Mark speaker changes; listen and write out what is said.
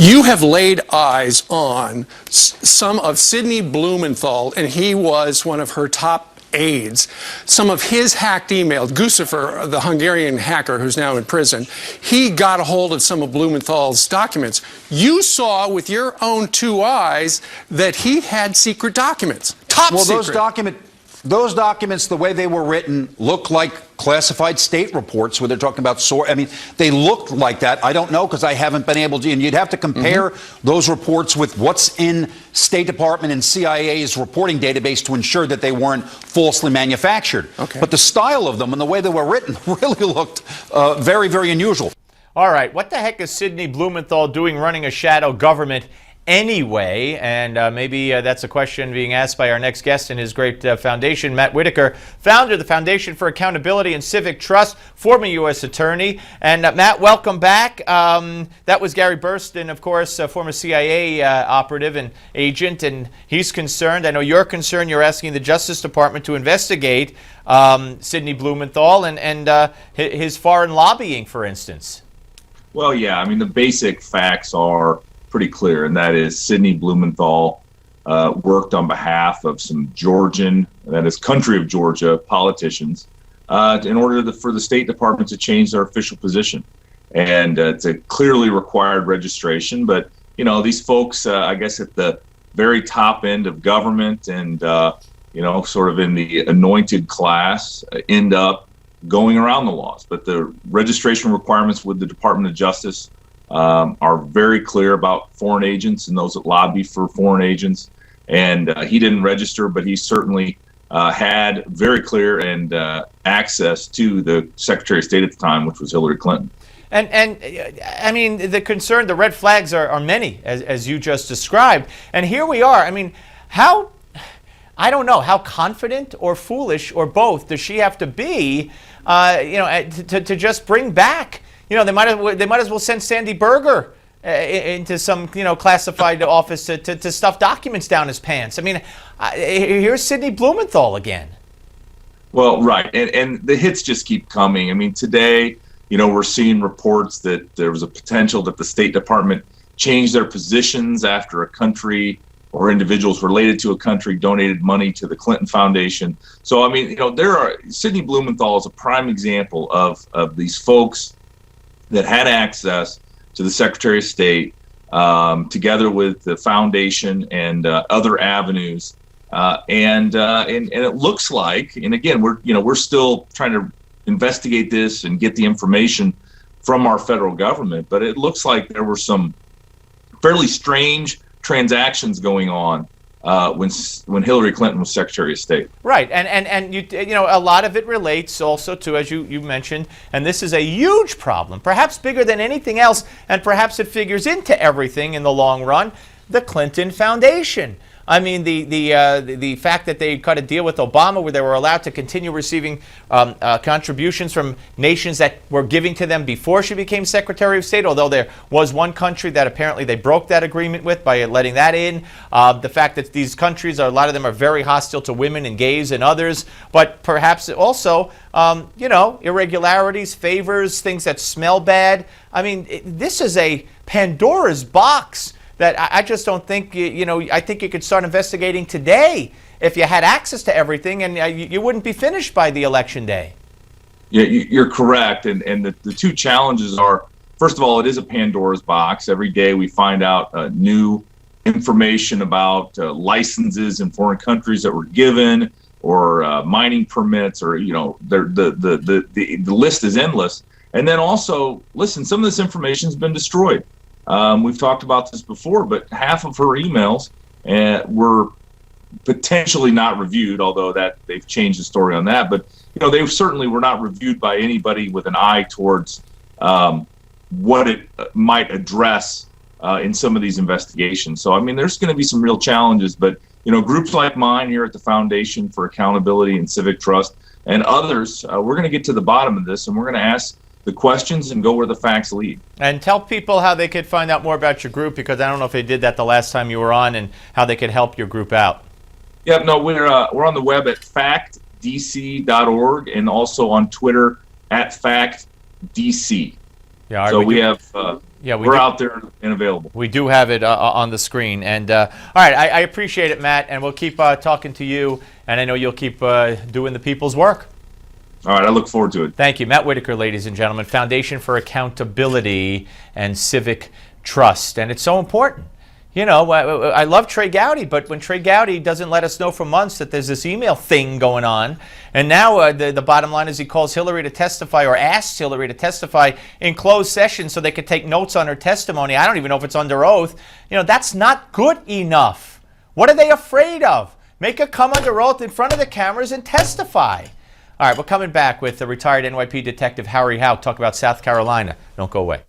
Speaker 1: You have laid eyes on some of Sidney Blumenthal, and he was one of her top aides. Some of his hacked emails, Guccifer, the Hungarian hacker who's now in prison, he got a hold of some of Blumenthal's documents. You saw with your own two eyes that he had secret documents, top secret.
Speaker 2: Those documents, the way they were written, look like classified state reports where they're talking about they looked like that. I don't know because I haven't been able to. And you'd have to compare those reports with what's in State Department and CIA's reporting database to ensure that they weren't falsely manufactured.
Speaker 1: Okay.
Speaker 2: But the style of them and the way they were written really looked very, very unusual.
Speaker 3: All right. What the heck is Sidney Blumenthal doing running a shadow government anyway? And maybe that's a question being asked by our next guest in his great foundation, Matt Whitaker, founder of the Foundation for Accountability and Civic Trust, former U.S. attorney. And Matt, welcome back. That was Gary Burston, of course, former CIA operative and agent, and he's concerned. I know you're concerned. You're asking the Justice Department to investigate Sidney Blumenthal and his foreign lobbying, for instance.
Speaker 4: Well, yeah, I mean, the basic facts are pretty clear, and that is Sidney Blumenthal worked on behalf of some Georgian, that is country of Georgia, politicians in order for the State Department to change their official position. And it's a clearly required registration, but, you know, these folks, I guess at the very top end of government and, you know, sort of in the anointed class, end up going around the laws. But the registration requirements with the Department of Justice are very clear about foreign agents and those that lobby for foreign agents. And he didn't register, but he certainly had very clear and access to the Secretary of State at the time, which was Hillary Clinton.
Speaker 3: And I mean, the concern, the red flags are many, as you just described. And here we are. I mean, I don't know, how confident or foolish or both does she have to be, you know, to just bring back. You know, they might as well send Sandy Berger into some, you know, classified office to stuff documents down his pants. I mean, here's Sidney Blumenthal again.
Speaker 4: Well, right, and the hits just keep coming. I mean, today, you know, we're seeing reports that there was a potential that the State Department changed their positions after a country or individuals related to a country donated money to the Clinton Foundation. So, I mean, you know, Sidney Blumenthal is a prime example of these folks that had access to the Secretary of State, together with the foundation and other avenues, and it looks like, and again, we're still trying to investigate this and get the information from our federal government, but it looks like there were some fairly strange transactions going on when Hillary Clinton was Secretary of State.
Speaker 3: Right, and you know, a lot of it relates also to, as you mentioned, and this is a huge problem, perhaps bigger than anything else, and perhaps it figures into everything in the long run, the Clinton Foundation. I mean, the fact that they cut a deal with Obama where they were allowed to continue receiving contributions from nations that were giving to them before she became Secretary of State, although there was one country that apparently they broke that agreement with by letting that in. The fact that these countries, a lot of them are very hostile to women and gays and others, but perhaps also, you know, irregularities, favors, things that smell bad. I mean, this is a Pandora's box that I just don't think, you know, I think you could start investigating today if you had access to everything, and you wouldn't be finished by the election day.
Speaker 4: Yeah, you're correct. And the two challenges are, first of all, it is a Pandora's box. Every day we find out new information about licenses in foreign countries that were given, or mining permits, or, you know, the list is endless. And then also, listen, some of this information has been destroyed. We've talked about this before, but half of her emails were potentially not reviewed, although that they've changed the story on that. But, you know, they certainly were not reviewed by anybody with an eye towards what it might address in some of these investigations. So, I mean, there's going to be some real challenges, but, you know, groups like mine here at the Foundation for Accountability and Civic Trust and others, we're going to get to the bottom of this, and we're going to ask the questions and go where the facts lead. And
Speaker 3: tell people how they could find out more about your group, because I don't know if they did that the last time you were on, and how they could help your group out.
Speaker 4: Yeah, no, we're on the web at factdc.org and also on Twitter at factdc.
Speaker 3: Yeah, all right,
Speaker 4: So we
Speaker 3: do-
Speaker 4: have,
Speaker 3: Yeah, we
Speaker 4: we're
Speaker 3: do-
Speaker 4: out there and available.
Speaker 3: We do have it on the screen. And all right, I appreciate it, Matt, and we'll keep talking to you, and I know you'll keep doing the people's work.
Speaker 4: All right, I look forward to it.
Speaker 3: Thank you. Matt Whitaker, ladies and gentlemen, Foundation for Accountability and Civic Trust. And it's so important. You know, I love Trey Gowdy, but when Trey Gowdy doesn't let us know for months that there's this email thing going on, and now the bottom line is he calls Hillary to testify or asks Hillary to testify in closed session so they could take notes on her testimony. I don't even know if it's under oath. You know, that's not good enough. What are they afraid of? Make her come under oath in front of the cameras and testify. All right, we're coming back with the retired NYPD detective Harry Howe talk about South Carolina. Don't go away.